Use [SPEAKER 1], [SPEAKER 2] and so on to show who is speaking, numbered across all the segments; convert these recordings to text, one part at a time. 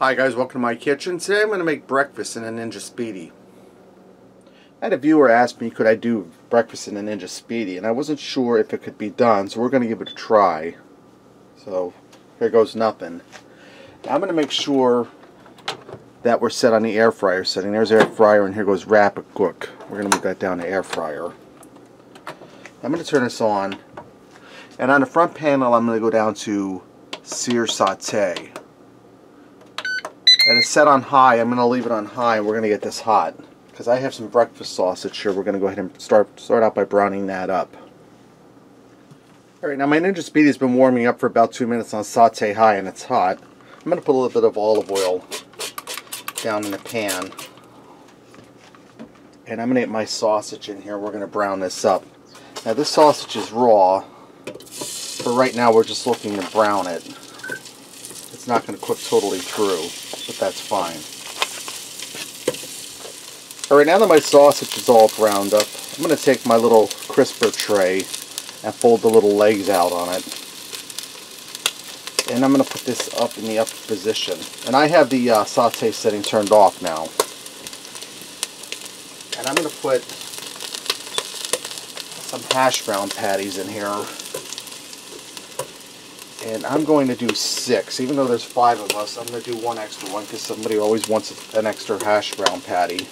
[SPEAKER 1] Hi guys, welcome to my kitchen. Today I'm going to make breakfast in a Ninja Speedi. I had a viewer ask me could I do breakfast in a Ninja Speedi, and I wasn't sure if it could be done, so we're going to give it a try. So here goes nothing. I'm going to make sure that we're set on the air fryer setting. There's air fryer, and here goes rapid cook. We're going to move that down to air fryer. I'm going to turn this on, and on the front panel I'm going to go down to sear saute. And it's set on high. I'm going to leave it on high, and we're going to get this hot. Because I have some breakfast sausage here. We're going to go ahead and start out by browning that up. Alright, now my Ninja Speedi has been warming up for about 2 minutes on saute high, and it's hot. I'm going to put a little bit of olive oil down in the pan. And I'm going to get my sausage in here. We're going to brown this up. Now this sausage is raw. For right now we're just looking to brown it. It's not going to cook totally through, but that's fine. Alright, now that my sausage is all browned up, I'm going to take my little crisper tray and fold the little legs out on it. And I'm going to put this up in the upper position. And I have the saute setting turned off now. And I'm going to put some hash brown patties in here. And I'm going to do 6. Even though there's 5 of us, I'm going to do one extra one because somebody always wants an extra hash brown patty.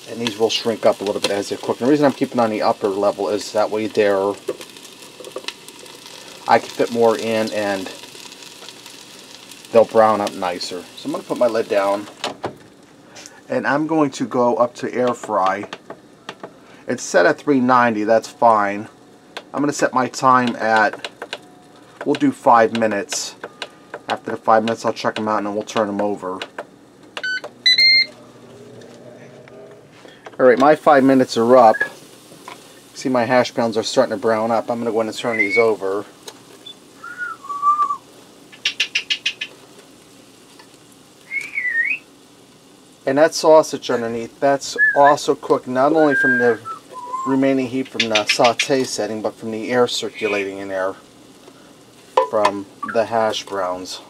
[SPEAKER 1] And these will shrink up a little bit as they cook. And the reason I'm keeping on the upper level is that way I can fit more in and they'll brown up nicer. So I'm going to put my lid down. And I'm going to go up to air fry. It's set at 390, that's fine. I'm going to set my time at, we'll do 5 minutes. After the 5 minutes I'll check them out and then we'll turn them over. Alright, my 5 minutes are up. See, my hash browns are starting to brown up. I'm going to go ahead and turn these over. And that sausage underneath, that's also cooked not only from the remaining heat from the saute setting, but from the air circulating in there from the hash browns.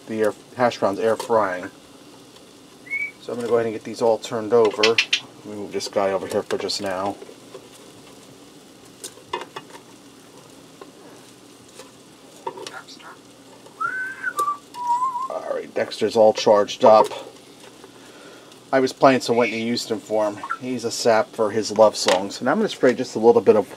[SPEAKER 1] The hash browns air frying. So I'm going to go ahead and get these all turned over. Let me move this guy over here for just now. Alright, Dexter's all charged up. I was playing some Whitney Houston for him. He's a sap for his love songs. And I'm going to spray just a little bit of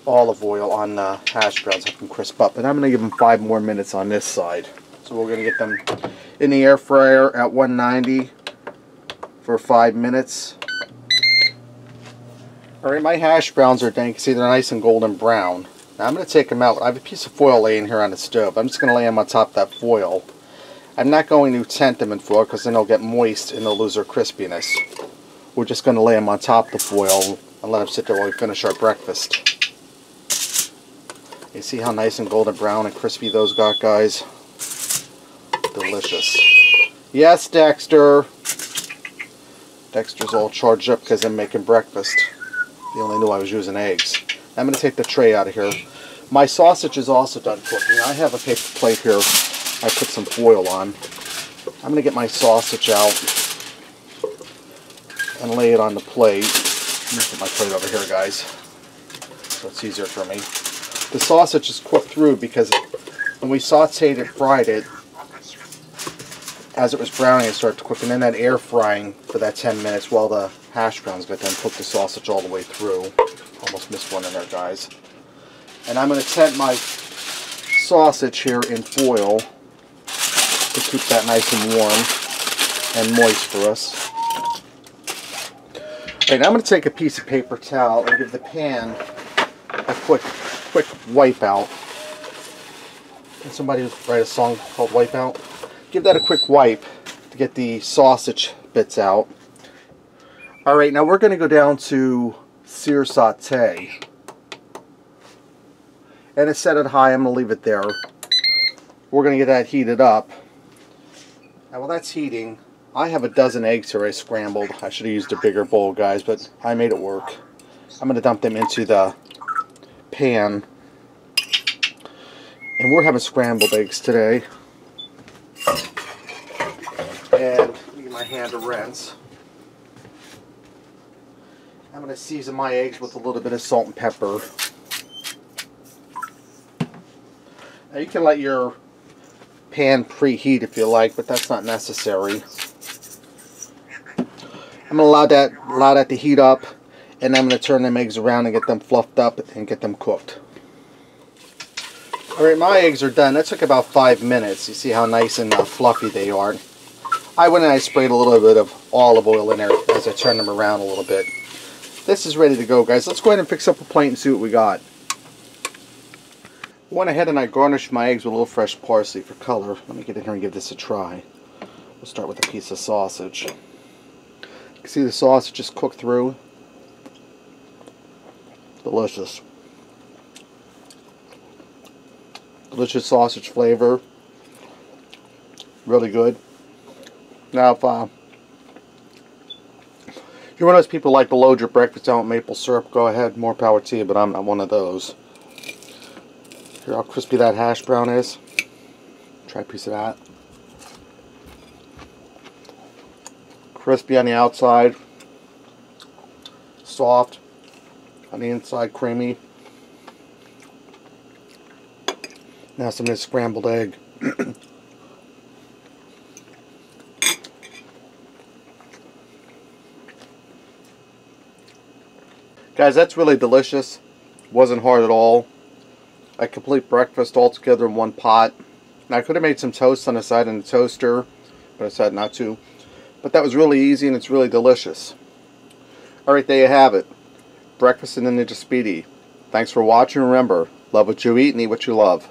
[SPEAKER 1] olive oil on the hash browns so I can crisp up. And I'm going to give them 5 more minutes on this side. So we're going to get them in the air fryer at 190 for 5 minutes. Alright, my hash browns are done. You can see they're nice and golden brown. Now I'm going to take them out. I have a piece of foil laying here on the stove. I'm just going to lay them on top of that foil. I'm not going to tent them in foil because then they'll get moist and they'll lose their crispiness. We're just going to lay them on top of the foil and let them sit there while we finish our breakfast. You see how nice and golden brown and crispy those got, guys? Delicious. Yes, Dexter. Dexter's all charged up because I'm making breakfast. He only knew I was using eggs. I'm going to take the tray out of here. My sausage is also done cooking. I have a paper plate here. I put some foil on. I'm going to get my sausage out and lay it on the plate. Let me put my plate over here, guys, so it's easier for me. The sausage is cooked through because when we sauteed it, fried it, as it was browning, it started to cook, and then that air frying for that 10 minutes while the hash browns got done cooked the sausage all the way through. Almost missed one in there, guys. And I'm going to tent my sausage here in foil to keep that nice and warm and moist for us. Alright, now I'm going to take a piece of paper towel and give the pan a quick wipe out. Can somebody write a song called Wipe Out? Give that a quick wipe to get the sausage bits out. Alright, now we're going to go down to sear saute. And it's set at high. I'm going to leave it there. We're going to get that heated up. Now while that's heating, I have a dozen eggs here I scrambled. I should have used a bigger bowl, guys, but I made it work. I'm going to dump them into the pan. And we're having scrambled eggs today. And give my hand a rinse. I'm going to season my eggs with a little bit of salt and pepper. Now you can let your pan preheat if you like, but that's not necessary. I'm going to allow that to heat up, and I'm going to turn them eggs around and get them fluffed up and get them cooked. Alright, my eggs are done. That took about 5 minutes. You see how nice and fluffy they are. I went and I sprayed a little bit of olive oil in there as I turned them around a little bit. This is ready to go, guys. Let's go ahead and fix up a plate and see what we got. Went ahead and I garnished my eggs with a little fresh parsley for color. Let me get in here and give this a try. We'll start with a piece of sausage. You can see the sausage just cooked through. Delicious. Delicious sausage flavor. Really good. Now, if you're one of those people who like to load your breakfast out with maple syrup, go ahead, more power to you, but I'm not one of those. Hear how crispy that hash brown is? Try a piece of that. Crispy on the outside, soft on the inside, creamy. Now some of this scrambled egg. Guys, that's really delicious. Wasn't hard at all. A complete breakfast all together in one pot. Now I could have made some toast on the side in the toaster, but I decided not to. But that was really easy and it's really delicious. Alright, there you have it. Breakfast in the Ninja Speedi. Thanks for watching. Remember, love what you eat and eat what you love.